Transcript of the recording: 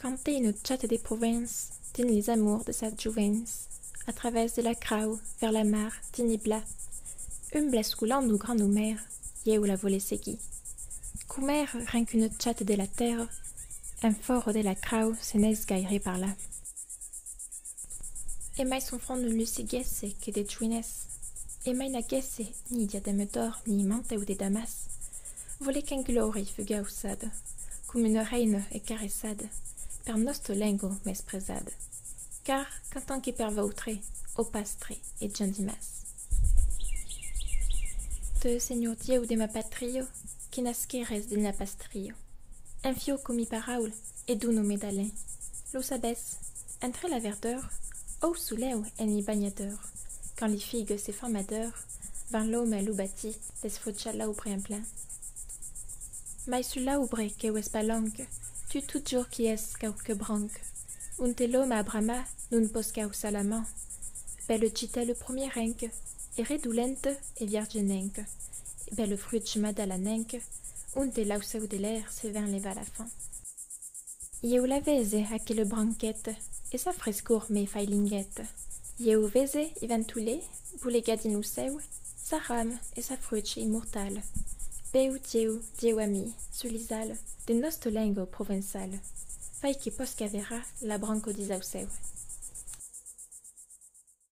Canter une chatte des provinces, din les amours de sa jouvence, à travers de la crau, vers la mar, tinibla. Bles coulant ou grand ou mère, yé ou la volée segui. Coumer, rien qu'une chatte de la terre, un fort de la crau se n'est gairé par là. Et mai son front ne lui guesse que des chouines. Et mai na guesse ni diadème d'or, ni mante ou des damas. Volé qu'un glory fut gaussade, comme une reine et caressade, per nosto lengo mespresade. Car, quand qui per vautré, au pastre et gendimas. Te seigneur Dieu de ma patrio, qui nasqueres de la pastrio. Un fio commis paraul, et d'uno médalin. L'eau s'abaisse, entre la verdeur, au souleu en y bagnadeur. Quand les figues s'efformadeur, van l'homme à l'eau bâti, desfrocha l'aubre en plein. Mais sur l'aubre que ouest palonque, tu toujours qui es quelque branque. Un te l'homme à brama, nun posca au salaman. Belle chita le premier renque, et redoulente et viergenenque. Belle fruit madalanenque, un te lausau de l'air se vint leva la fin. Ieu la vese à quelle branquette, et sa frescour me failinguette. Ieu vese i ventoulé, boule gadinuseu, sa rame et sa fruit immortale. Peu Dieu ami, sulisal, de nosto lengo provençal. Fai que posca vera la branco disauseu.